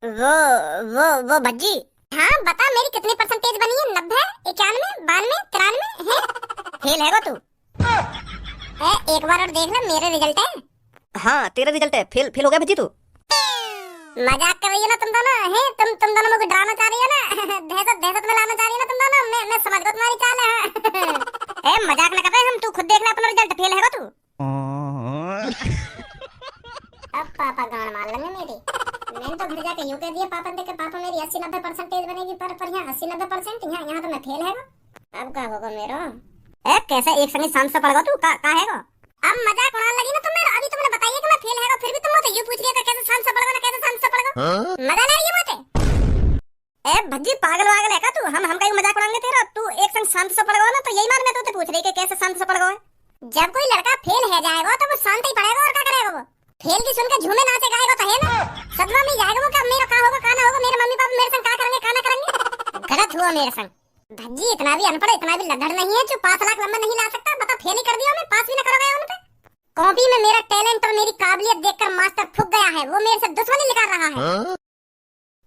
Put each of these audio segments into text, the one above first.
वो भज्जी। हाँ बता, मेरी कितनी परसेंटेज बनी है? 90, 91, 92, 93 है? फेल है तू? एक बार और देख ले, मेरे रिजल्ट है। हाँ तेरा रिजल्ट है। फेल फेल हो गया भज्जी तू। मजाक कर रही हो ना तुम दोनों? हैं तुम दोनों मुझे डराना चाह रही हो ना? दहशत में लाना चाह रही हो ना तुम दोनों? मैं समझ गया तुम्हारी चाल है। मजाक ना कर रहे हम, तू खुद देख ले अपना रिजल्ट। फेल है तू। अब पापा गान मार लेंगे मेरी। मैंने तो घर जाके यूं कह दिया पापा देख के, पापा मेरी 80-90 परसेंटेज बनेगी, पर यहाँ 80-90%, यहाँ तो मैं फेल है। अब क्या होगा मेरा? कैसा एक संग शांत से पढ़ेगा तू? का हैगा? अब मजाक उड़ाने लगी ना तुम मेरा। अभी तुमने बताया कि मैं फेल हैगा, फिर भी तुम मुझसे यूं पूछ रही हो कैसे शांत से पढ़ेगा ना, कैसे शांत से पढ़ेगा? मजा नहीं है मुझे। भज्जी पागल वागल है का तू? हम कहीं मजाक उड़ाएंगे तेरा? तू एक संग शांत से पढ़ेगा ना, तो यही मान मैं तुझसे पूछ रही कि कैसे शांत से पढ़ेगा। जब कोई लड़का फेल है जाएगा तो वो शांत ही पढ़ेगा, और क्या करेगा वो? फेल की सुनकर झूमे नाचे गाएगा तो है ना? सदमा में जाएगा वो, क्या मेरा का होगा का ना होगा, मेरे मम्मी पापा मेरे संग का करेंगे का ना करेंगे? गलत हुआ मेरे संग। भज्जी इतना भी अनपढ़, इतना भी लद्दड़ नहीं है जो 5 लाख नंबर नहीं ला सकता। बता, फेल ही कर दिया मैं, पास भी ना करोगे उन पे? कॉपी में मेरा टैलेंट और मेरी काबिलियत देखकर मास्टर फूक गया है। वो मेरे से दुश्मनी निकाल रहा है,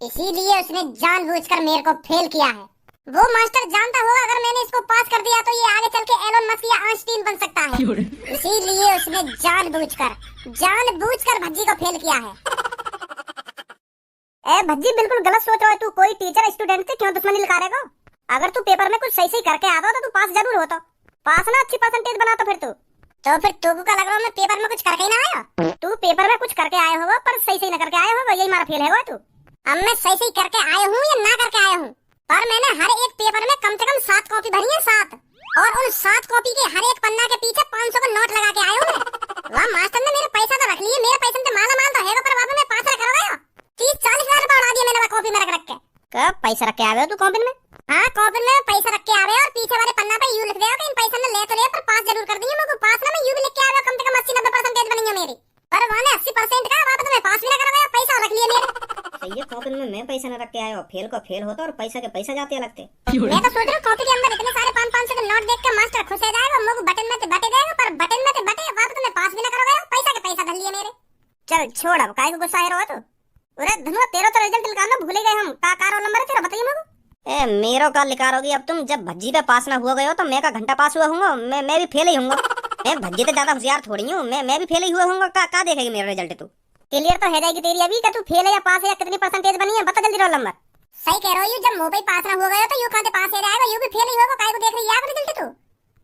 इसीलिए उसने जानबूझकर मेरे को फेल किया है। वो मास्टर जानता होगा अगर मैंने इसको पास कर दिया तो ये आगे चल के एलोन मस्क या आइंस्टीन बन सकता है, इसीलिए उसने जानबूझकर भज्जी को फेल किया है। भज्जी बिल्कुल गलत सोच रहा है तू। कोई टीचर स्टूडेंट से क्यों दुश्मनी निकालेगा? अगर तू पेपर में कुछ सही करके आता तो तू पास जरूर होता। पास ना अच्छी परसेंटेज बनाता फिर तू। तो फिर तुमको क्या लग रहा है मैं पेपर में कुछ करके ही ना आया? तू पेपर में कुछ करके आया होगा पर सही ना करके आया होगा, यही मारा फेल है तू। अब मैं सही करके आया हूँ या ना करके आया हूँ, पर मैंने हर एक पेपर में कम से कम 7 कॉपी भरी है, 7। और उन 7 कॉपी के हर एक पन्ना के पीछे 500 का नोट लगा के आया हूँ मैं। वहाँ मास्टर ने मेरे पैसा तो रख लिए, मेरे पैसे से माला माल तो है, पर वहाँ मैं पास रखा गया 30-40 हजार रुपए उड़ा दिया मैंने कॉपी में रख के। कब पैसा रख के आवे हो तू कॉपी में? हाँ कॉपी में पैसा रख के आवे और पीछे वाले पन्ना पे यूं लिख दिया कि इन पैसे ने ले तो लिया पर पास जरूर कर दिए। मेरे को पास ना मैं यूं भी लिख के आवे, कम से कम 80-90% बनी है मेरी, पर वहाँ 80% का वहाँ पे तो मैं पास भी ना करा गया, पैसा रख लिया मेरे। सही है, कॉपी में मैं पैसा न रख के आया और फेल को फेल होता और पैसा के पैसा जाते लगते। मैं तो सोच रहा हूँ कॉपी के अंदर इतने सारे 500 के नोट देख के मास्टर खुश हो जाएगा, मुझे बटन में से बटे देगा, पर बटन में से बटे वहाँ पे तो मैं पास भी ना करा गया, पैसा के पैसा धर लिए मेरे। चल छोड़, अब काहे को गुस्सा है तो? अरे धनुआ तेरा तो रिजल्ट निकालना भूल गए हम। का रोल नंबर है तेरा बताइए मेरे को। मेरो का लिकार होगी। अब तुम जब भज्जी पे पास ना हुआ गए हो तो मैं का घंटा पास हुआ हूँ। मैं भी फेल ही हूँ। मैं भज्जी से ज्यादा होशियार थोड़ी हूँ। मैं भी फेल ही हुआ हूँ। का देखेगी मेरा रिजल्ट? तू क्लियर तो है जाएगी तेरी अभी का तू फेल है या पास है या कितनी परसेंटेज बनी है? बता जल्दी रोल नंबर। सही कह रहा हूँ, जब मुंह पे पास ना हो गया तो यू कहां से पास हो जाएगा? यू भी फेल ही होगा, काहे को देख रही है रिजल्ट तू?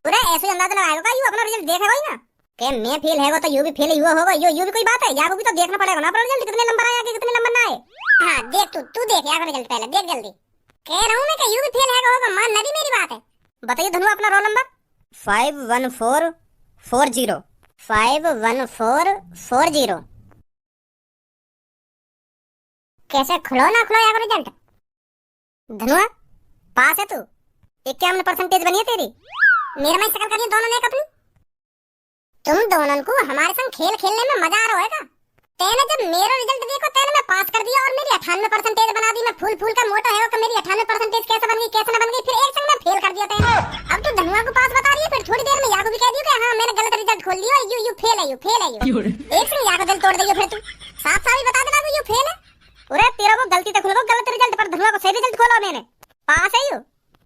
पूरा ऐसे अंदाजा लगाएगा का यू अपना रिजल्ट देखेगा ही ना कि मैं फेल है तो यू भी फेल ही हुआ होगा? यू भी कोई बात है? यार वो भी तो देखना पड़ेगा ना अपना रिजल्ट, कितने नंबर आया कि कितने नंबर ना आए। हां देख तू देख यार रिजल्ट पहले देख जल्दी। कह रहा हूं मैं कि यू भी फेल है होगा, मान नदी मेरी बात है। बताइए धनु अपना रोल नंबर। 51440। 51440। कैसे खुलो ना खुलो यार रिजल्ट? धनुआ पास है तू? 51 परसेंटेज बनी है तेरी। मेरा मैं शकल करिए दोनों ने अपनी। तुम दोनों को हमारे संग खेल खेलने में मजा आ रहा है का? तेने जब मेरा रिजल्ट देखो तेने मैं पास कर दिया और मेरी 98 परसेंटेज बना दी। मैं फूल का मोटा है कि मेरी 98 परसेंटेज कैसे बन गई कैसे ना बन गई, फिर एक संग मैं फेल कर दिया तेने। अब तू धनुआ को पास बता रही है, फिर थोड़ी देर में याको भी कह दियो कि हां मैंने गलत रिजल्ट खोल दिया, यू फेल है यू। एक संग याको दिल तोड़ दियो फिर तू। साफ ही बता देना यू फेल है। अरे तेरा को गलती तक खुलो गलत रिजल्ट, पर धनुआ को सही रिजल्ट खोला मैंने। पास है यू?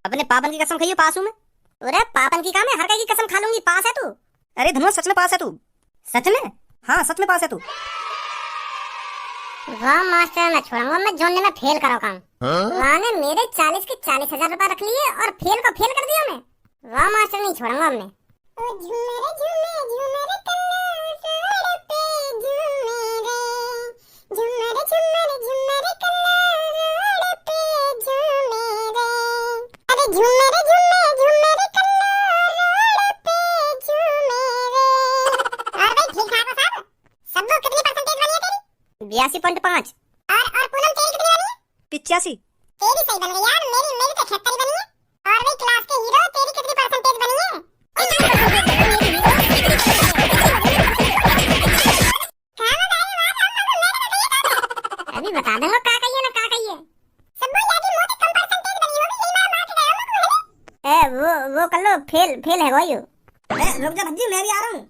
अपने पापन की कसम खाइयो पास हूँ मैं। अरे पापन की काम है, हर की कसम खा लूंगी। पास है तू? अरे धनुआ सच में पास है तू? सच में? हाँ सच में पास है तू। वाह मास्टर, मैं छोड़ूंगा मैं जोन में फेल करो काम। वाह ने मेरे 40 के 40,000 रुपए रख लिए और फेल को फेल कर दिया मैं। वाह मास्टर, नहीं छोड़ूंगा हमने। बयासी 82.5। और पूनम तेरी कितनी बनी है? 85। तेरी सही बन गई यार, मेरी तो 76 बनी है। और भाई क्लास के हीरो तेरी कितनी परसेंटेज बनी है? अभी बता दो का कहिए ना का कहिए। सब बोल जाती मोटी कम परसेंटेज बनी होगी, यही मार के गया हम। वो कर लो, फेल है वो। रुक जा भज्जी, मैं भी आ रहा हूँ।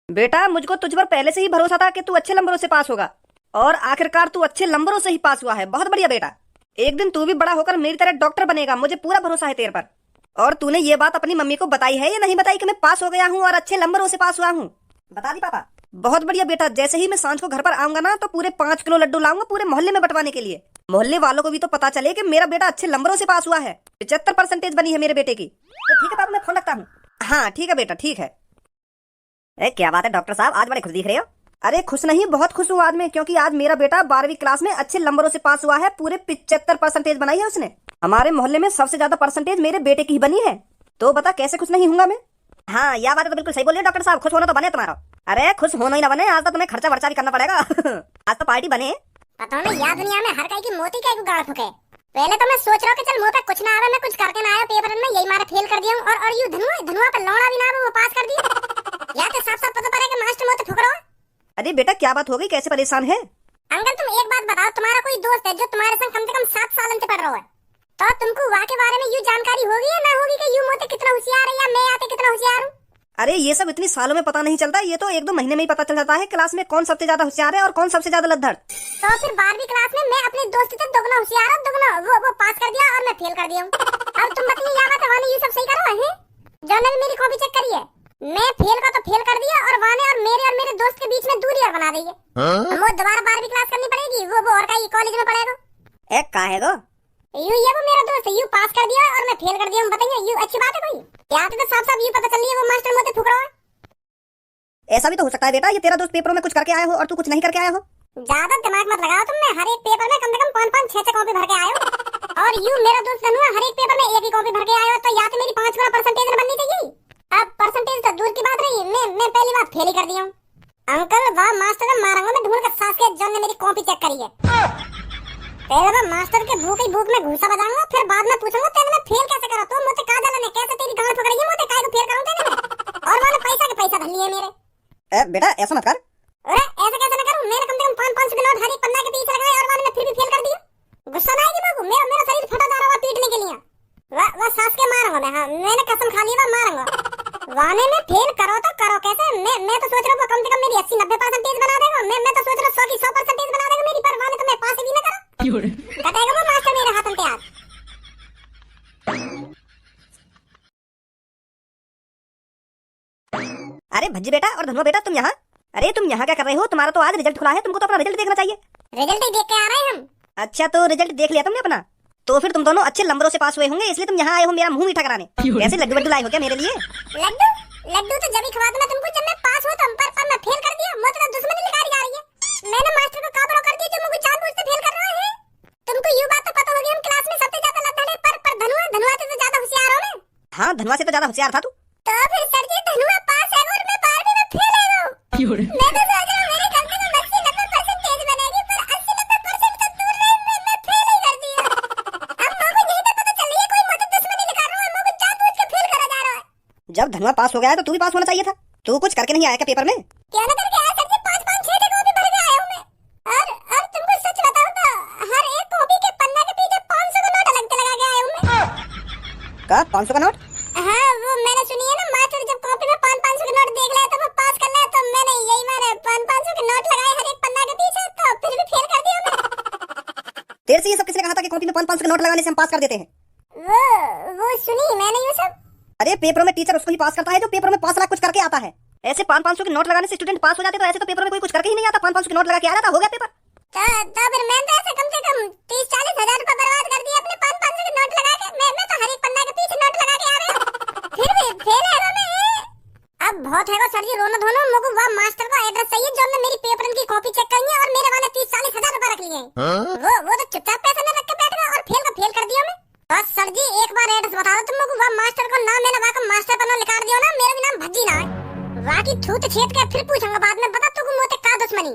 बेटा मुझको तुझ पर पहले से ही भरोसा था कि तू अच्छे नंबरों से पास होगा। और आखिरकार तू अच्छे नंबरों से ही पास हुआ है। बहुत बढ़िया बेटा, एक दिन तू भी बड़ा होकर मेरी तरह डॉक्टर बनेगा, मुझे पूरा भरोसा है तेरे पर। और तूने ये बात अपनी मम्मी को बताई है या नहीं बताई कि मैं पास हो गया हूँ और अच्छे नंबरों से पास हुआ हूँ? बता दी पापा? बहुत बढ़िया बेटा, जैसे ही मैं सांझ को घर पर आऊंगा ना तो पूरे 5 किलो लड्डू लाऊंगा पूरे मोहल्ले में बंटवाने के लिए। मोहल्ले वालों को भी तो पता चले कि मेरा बेटा अच्छे नंबरों से पास हुआ है। 75% बनी है मेरे बेटे की। तो ठीक है पापा, मैं फोन रखता हूँ। हाँ ठीक है बेटा, ठीक है। क्या बात है डॉक्टर साहब, आज बड़े खुश दिख रहे हो। अरे खुश नहीं, बहुत खुश हूँ आज मैं, क्योंकि आज मेरा बेटा 12वीं क्लास में अच्छे नंबरों से पास हुआ है। पूरे 75% बनाई है उसने। हमारे मोहल्ले में सबसे ज्यादा परसेंटेज मेरे बेटे की ही बनी है। तो बता कैसे खुश नहीं हूँ मैं? हाँ यह बात तो बिल्कुल सही बोल रहे हो डॉक्टर साहब, खुश होना तो बने तुम्हारा। अरे खुश होना ही ना बने, आज तो तुम्हें खर्चा वर्चा भी करना पड़ेगा। आज तो पार्टी बने। पता नहीं यार, दुनिया में हर कहीं की मोती का एक गाड़ फुके। पहले तो मैं सोच रहा हूँ कि चल मुंह पे कुछ ना आवे, मैं कुछ करके ना आया पेपर में, यही मारे फेल कर दिया हूँ। और यू धनुआ पे लौड़ा भी ना आवे, वो पास कर दिया। या तो साफ साफ पता पड़ा कि मास्टर मुंह पे फुक रहा है। अरे बेटा क्या बात हो गई, कैसे परेशान है? अंकल तुम एक बात बताओ, तुम्हारा कोई दोस्त है जो तुम्हारे संग कम से कम 7 साल से पढ़ रहा है, तो तुमको वहाँ के बारे में यूं जानकारी होगी या ना होगी कि यूं मोते कितना होशियार है या मैं आते कितना होशियार हूँ? अरे ये सब इतनी सालों में पता नहीं चलता, ये तो 1-2 महीने में ही पता चल जाता है क्लास में कौन सबसे ज्यादा होशियार है और कौन सबसे ज्यादा लद्दड़। तो फिर 12वीं क्लास में मैं अपने दोस्त से दोगुना होशियार और दोगुना वो पास कर दिया और मैं फेल कर दिया हूँ। अब तुम बताइए या बात वाने ये सब सही करो है? जौन मेरी कॉपी चेक करी है, मैं फेल का तो फेल कर दिया और वाने और मेरे दोस्त के बीच में दूरी और बना दी है। वो दोबारा 12वीं क्लास करनी पड़ेगी, वो और का कॉलेज में पढ़ेगा। एक काहे गो यू ये वो मेरा दोस्त है, यू पास कर दिया और मैं फेल कर दिया हूँ। बताइए यू अच्छी बात है कोई? या तो साफ साफ ये पता चल रही है वो मास्टर मुझे फुक रहा है। ऐसा भी तो हो सकता है बेटा, ये तेरा दोस्त पेपरों में कुछ करके आया हो और तू कुछ नहीं करके आया हो। ज्यादा दिमाग मत लगाओ तुमने, हर एक पेपर में कम से कम 5-5-6 कॉपी भर के आए हो। और यू मेरा दोस्त धनुआ हर एक पेपर में एक ही कॉपी भर के आए हो, तो या तो मेरी 5 गुना परसेंटेज बननी चाहिए। अब परसेंटेज तो दूर की बात रही, मैं पहली बार फेल ही कर दिया हूँ। अंकल वाह मास्टर मारूंगा मैं ढूंढ कर सास के जॉन ने मेरी कॉपी चेक करी है। पहले मैं मास्टर के भूख में घूसा बजाऊंगा, फिर बाद में पूछूंगा तेरे में फेल कैसे करा, तो मुझे का जाने कैसे तेरी गांड पकड़ी है, मुझे काहे को फेल करूं तेरे में। और मैंने पैसा के पैसा धर लिए मेरे। बेटा ऐसा मत कर। अरे ऐसा कैसे ना करूं, मैंने कम से कम 500 के नोट हर एक पन्ना के पीछे लगाए और मैंने फिर भी फेल कर दिया। गुस्सा ना आएगी मेरे, मेरा शरीर फटा जा रहा है पीटने के लिए। वाह सास के मारूंगा मैं, हां मैंने कसम खा ली, मारूंगा। वाने में फेल करो तो करो कैसे? मैं तो सोच रहा हूं कम से कम मेरी 80-90% बना देगा। मैं तो सोच रहा हूं 100 की 100% बना देगा मेरी, पर वाने तो मैं पास भी ना करा। कटेगा वो मास्टर मेरे हाथ में तैयार। अरे भज्जी बेटा और धनुआ बेटा तुम यहाँ? अरे तुम यहाँ क्या कर रहे हो? तुम्हारा तो आज रिजल्ट खुला है, तुमको तो अपना रिजल्ट देखना चाहिए। रिजल्ट ही देख के आ रहे हैं हम। अच्छा तो रिजल्ट देख लिया तुमने अपना? तो फिर तुम दोनों अच्छे नंबरों से पास हुए होंगे, इसलिए तुम यहाँ आए हो मेरा मुंह मीठा कराने। कैसे लड्डू वड्डू लाए हो क्या मेरे लिए? लड्डू तो जब ही खवा दूंगा तुमको जब मैं पास हुआ, तुम पर मैं फेल कर दिया। मतलब दुश्मनी निकाली जा रही है। मैंने मास्टर को काबू कर दिया जो मुझे जानबूझ के फेल कर रहा है। तुमको ये बात तो पता होगी हम क्लास में सबसे ज्यादा लद्दड़ है, पर धनुआ से तो ज्यादा होशियार हो मैं। हाँ धनुआ से तो ज्यादा होशियार था तू। तो फिर सर जी धनुआ पास है और मैं 12वीं में फेल है। मैं तो सोच रहा हूं मेरी कम से कम 80-90% बनेगी, पर 80-90% से दूर रहे मैं फेल ही कर दिया। अब मुझे यही तो पता चल रही है कोई मुझे दुश्मनी निकाल रहा है, मुझे जानबूझ के फेल करा जा रहा है। जब धनुआ पास हो गया है तो तू भी पास होना चाहिए था। तू कुछ करके नहीं आया क्या पेपर में? क्या ना करके आया सर जी, 5-5-6 कॉपी भर के आया हूं मैं। और तुमको सच बताऊं तो हर एक कॉपी के पन्ना के पीछे 500 का नोट अलग से लगा के आया हूं मैं। का 500 का नोट? हाँ वो मैंने सुनी है ना, मास्टर जब कॉपी में 500 के नोट देख ले तो वो पास कर ले, तो मैंने यही मैंने 500 के नोट लगाए हर एक पन्ना के पीछे, तो फिर भी फेल कर दिया मैं। तेरे से ये सब किसने कहा था कि कॉपी में 500 के नोट लगाने से हम पास कर देते हैं? वो सुनी मैंने ये सब। अरे पेपरों में टीचर उसको ही पास करता है जो पेपरों में 5 लाख कुछ करके आता है। ऐसे 500 के नोट लगाने से स्टूडेंट पास हो जाते, तो ऐसे तो पेपर में कोई कुछ करके ही नहीं आता। 500 के नोट लगा के आ जाता, हो गया पेपर। तो फिर मैं तो ऐसे कम से कम 30-40 हजार रुपए बर्बाद कर दिए अपने 500 के नोट लगा के। मैं तो हर एक पन्ना के पीछे नोट लगा के आ रहा हूं, फिर भी फेल है मैं। अब बहुत है सर जी रोना धोना, मुझे वह मास्टर का एड्रेस चाहिए जो ने मेरी पेपर की कॉपी चेक करी है और मेरे वाले 30-40 हजार रुपए रख लिए हैं। वो तो चुपचाप पैसे में रख के बैठ गया और फेल का फेल कर दिया मैं। बस सर जी एक बार एड्रेस बता दो तुम लोग, वह मास्टर को नाम मैंने वहां का मास्टर पर लिखा दियो ना, मेरा भी नाम भज्जी ना है। वाकी थूत छेद के फिर पूछूंगा बाद में, बता तू मोते का दुश्मनी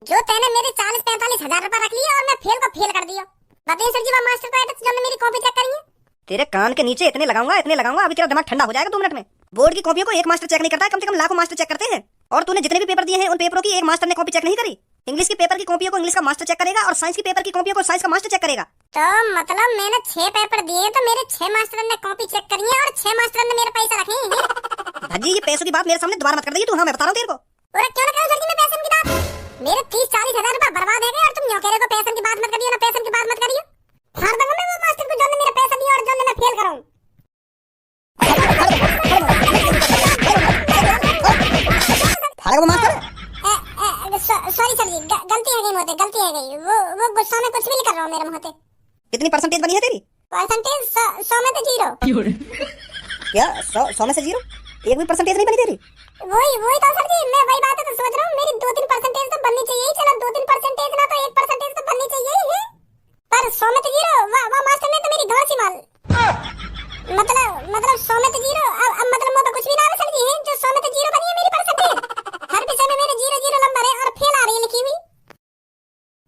जो तेने मेरे 40-45 हजार रुपए रख लिए और मैं फेल को फेल कर दिया। बताइए सर जी वह मास्टर का एड्रेस जो ने मेरी कॉपी चेक करी है। तेरे कान के नीचे इतने लगाऊंगा अभी तेरा दिमाग ठंडा हो जाएगा 2 मिनट में। बोर्ड की कॉपियों को एक मास्टर चेक नहीं करता है, कम से कम लाखों मास्टर चेक करते हैं। और तूने जितने भी पेपर दिए हैं उन पेपरों की एक मास्टर ने कॉपी चेक नहीं करी। इंग्लिश की पेपर की कॉपियों को इंग्लिश का मास्टर चेक करेगा और साइंस की पेपर की कॉपियों को साइंस का मास्टर चेक करेगा। तो मतलब मैंने 6 पेपर दिए तो मेरे 6 मास्टर ने कॉपी चेक करी है और 6 मास्टर ने मेरे पैसे रखे हैं। भज्जी ये पैसों की बात मेरे सामने दोबारा मत कर देगी तू। हाँ मैं बता रहा हूँ तेरे को। और क्यों ना करूं सर जी मैं पैसे की बात? मेरे 30-40 हजार रुपए बर्बाद है गए और तुम यूं कह रहे हो पैसे की बात मत करियो ना, पैसे की बात मत करियो। फाड़ दूंगा मैं वो मास्टर को जो ने मेरा पैसा दिया और जो ने मैं फेल कराऊं। फाड़ेगा वो मास्टर? सॉरी सर जी, गलती है गई मोते, गलती है गई। वो गुस्सा में कुछ भी नहीं कर रहा हूं मेरे मोते। कितनी परसेंटेज बनी है तेरी? परसेंटेज 100 में तो 0। क्या 100 में से 0? एक भी परसेंटेज नहीं बनी तेरी? वही तो सर जी, मैं वही बात है तो सोच रहा हूँ, मेरी 2-3 परसेंटेज तो बननी चाहिए। चलो 2-3 परसेंटेज ना तो 1 परसेंटेज तो बननी चाहिए ही। पर 100 में तो 0। वाह मास्टर ने तो मेरी घोड़ सी माल। मतलब 100 में तो 0। अब मतलब मैं तो कुछ भी ना है सर जी, जो 100 में तो 0 बनी है मेरी परसेंटेज। हर विषय में मेरे 0 नंबर है और फेल आ रही है लिखी हुई।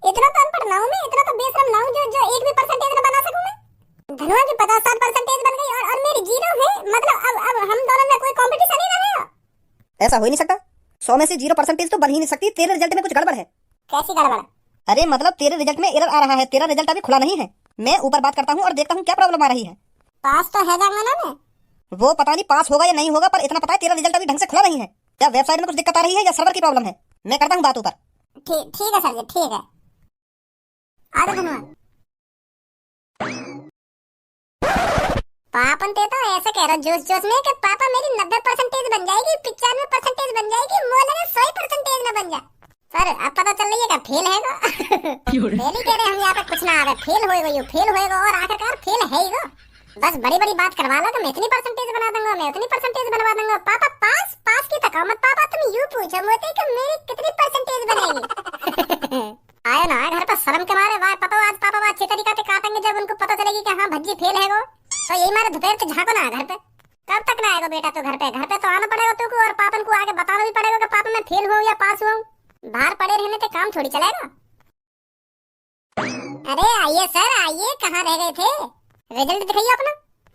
इतना तो अनपढ़ ना हूं मैं, इतना तो बेशरम ना हूं जो एक भी परसेंटेज ना बना सकूं मैं। धनुआ की 50-60 परसेंटेज बन गई और मेरी 0 है। मतलब अब हम दोनों में कोई कंपटीशन ही ना रहा। ऐसा हो ही नहीं सकता। 100 में से 0 परसेंटेज तो बन ही नहीं सकती। तेरे रिजल्ट में कुछ गड़बड़ है। कैसी गड़बड़? अरे मतलब तेरे रिजल्ट में एरर आ रहा है। तेरा रिजल्ट अभी खुला नहीं है। मैं ऊपर बात करता हूँ और देखता हूँ क्या प्रॉब्लम आ रही है। पास तो है जाऊंगा ना मैं। वो पता नहीं पास होगा या नहीं होगा, पर इतना पता है तेरा रिजल्ट अभी ढंग से खुला नहीं है। या वेबसाइट में कुछ दिक्कत आ रही है या सर्वर की प्रॉब्लम है। मैं करता हूँ बात ऊपर। ठीक है सर जी, ठीक है। आ जाओ धनुआ। पापन ते तो ऐसे कह रहा जोश में कि पापा मेरी 90 परसेंटेज बन जाएगी, 95 परसेंटेज बन जाएगी, मोला 100 परसेंटेज में बन जा। सर अब पता चल रही है कि फेल है फेल ही कह रहे हम यहाँ पे कुछ ना आवे। फेल होएगा और आखिरकार फेल है ही। बस बड़ी बात करवा लो तो मैं इतनी परसेंटेज बना दूंगा, मैं उतनी परसेंटेज बनवा दूंगा। पापा पास की तक मत। पापा तुम यूं पूछो मुझसे कि मेरी कितनी परसेंटेज बनेगी। आए ना घर पर शर्म के मारे वाह पापा आज पापा अच्छे तरीके से काटेंगे जब उनको पता चलेगी कि हाँ भज्जी फेल है वो। तो यही मारे दोपहर से झाँको ना घर पे। कब तक ना आएगा बेटा तो घर पे तो आना पड़ेगा तुमको और पापन को आके बताना भी पड़ेगा कि पापा मैं फेल हुआ या पास हुआ। बाहर पड़े रहने से काम थोड़ी चलेगा। अरे आइए सर आइए, कहाँ रह गए थे? रिजल्ट दिखाइए अपना।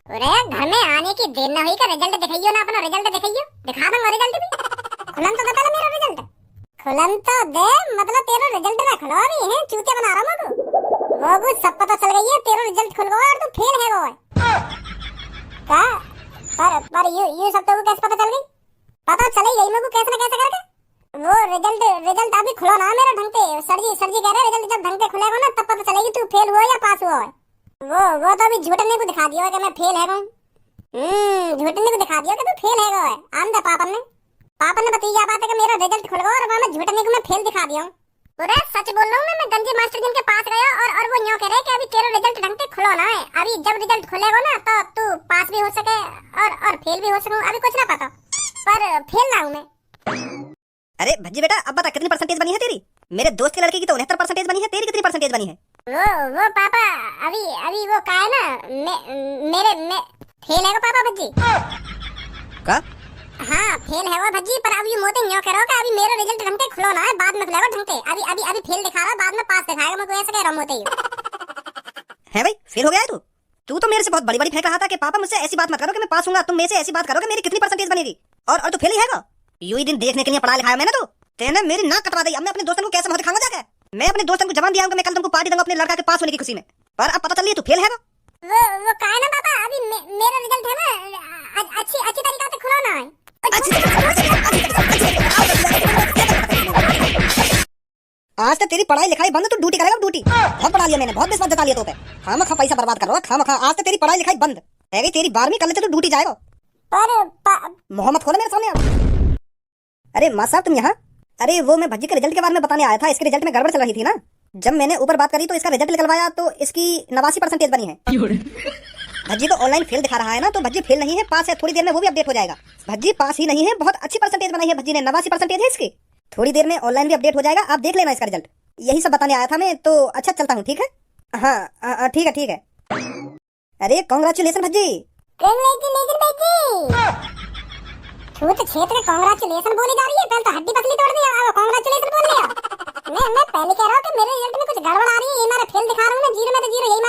अरे घर में आने की देर ना हुई का रिजल्ट दिखाइए ना अपना। रिजल्ट दिखाइए, दिखा दूंगा रिजल्ट भी। खुलन तो बता मेरा रिजल्ट। खुलन तो दे, मतलब तेरा रिजल्ट ना खुलवा भी है, चूतिया बना रहा हूं वो कुछ सब पता चल गई है। तेरा रिजल्ट खुल गया और तू फेल है वो का। पर ये सब तो कैसे पता चल गई? पता चल ही गई मेरे को कैसे ना कैसे करके। वो रिजल्ट अभी खुला ना मेरा ढंग से। सर जी कह रहे रिजल्ट जब ढंग से खुलेगा ना तब पता चलेगी तू फेल हुआ या पास हुआ है। वो तो अभी झूठने को दिखा दिया कि मैं फेल है। झूठने को दिखा दिया कि तू फेल है। आंदा पापा ने बताई बात है कि मेरा रिजल्ट खुल गया और वहां मैं झूठने को मैं फेल दिखा दिया हूं। पूरा सच बोल रहा हूं मैं गंजे मास्टर जी के पास गया और वो यूं कह रहे कि अभी तेरा रिजल्ट ढंग से खुला ना है। अभी जब रिजल्ट खुलेगा ना तो तू पास भी हो सके और फेल भी हो सकूं। अभी कुछ ना पता, पर फेल ना हूं मैं। अरे भज्जी बेटा अब बता कितनी परसेंटेज बनी है तेरी? मेरे दोस्त की लड़की की तो 69 परसेंटेज बनी है। तेरी कितनी परसेंटेज बनी है? वो पापा अभी वो का है ना मेरे फेल है वो पापा भज्जी का। हाँ फेल है वो भज्जी, पर अभी मोते न्यो कह रहा हूं कि अभी मेरा रिजल्ट ढंग से खुला ना है, बाद में खुलेगा ढंग से। अभी फेल दिखा रहा है, बाद में पास दिखाएगा। मैं ऐसे कह रहा हूं मोते है भाई फेल हो गया है तू तो मेरे से बहुत बड़ी फेंक रहा था कि पापा मुझसे ऐसी बात मत करो कि मैं पास होऊंगा। तुम मेरे से ऐसी बात करो कि मेरी कितनी परसेंटेज बनेगी और तू फेल ही हैगा। यूं ही दिन देखने के लिए पढ़ा लिखाया मैंने तो। तेने मेरी नाक कटवा दी। अब मैं अपने दोस्तों को कैसे मुंह दिखाऊंगा जाके? मैं अपने दोस्तों को जवान दिया हूं कि मैं कल तुमको पार्टी दूंगा अपने लड़का के पास होने की खुशी में, पर अब पता चल रही है तू फेल हैगा। वो का है ना पापा अभी मेरा रिजल्ट है ना अच्छी तरीके से खुला ना है। आज तक तेरी पढ़ाई लिखाई बंद, तू ड्यूटी करेगा। ड्यूटी बहुत पढ़ा लिया मैंने, बहुत विश्वास जता लिया तो पे। खामखा पैसा बर्बाद कर रहा है खामखा। आज तक तेरी पढ़ाई लिखाई बंद है गई। तेरी 12वीं कर लेते तो ड्यूटी जाएगा। पर मोहम्मद खोलो मेरे सामने अब। अरे माँ साहब तुम यहाँ। अरे वो मैं भज्जी के रिजल्ट के बारे में बताने आया था। इसके रिजल्ट में गड़बड़ चल रही थी ना। जब मैंने ऊपर बात करी तो इसका रिजल्ट निकलवाया तो इसकी 89 परसेंटेज बनी है। भज्जी तो ऑनलाइन फेल दिखा रहा है ना, तो भज्जी फेल नहीं है, पास है। थोड़ी देर में वो भी अपडेट हो जाएगा। भज्जी पास ही नहीं है, बहुत अच्छी परसेंटेज बनाई है भज्जी ने। 89 परसेंटेज है इसकी। थोड़ी देर में ऑनलाइन भी अपडेट हो जाएगा, आप देख लेना इसका रिजल्ट। यही सब बताने आया था मैं तो। अच्छा चलता हूँ, ठीक है? हाँ ठीक है। अरे कांग्रेचुलेशन भज्जी। छूत क्षेत्र कांग्रेचुलेशन बोली जा रही है। पहले तो हड्डी पसली तोड़ दी, अब कांग्रेचुलेशन बोल लिया। मैं पहले कह रहा हूँ कि मेरे रिजल्ट में कुछ गड़बड़ आ रही है। ये मेरा फेल दिखा रहा हूँ मैं, 0 में तो 0 यही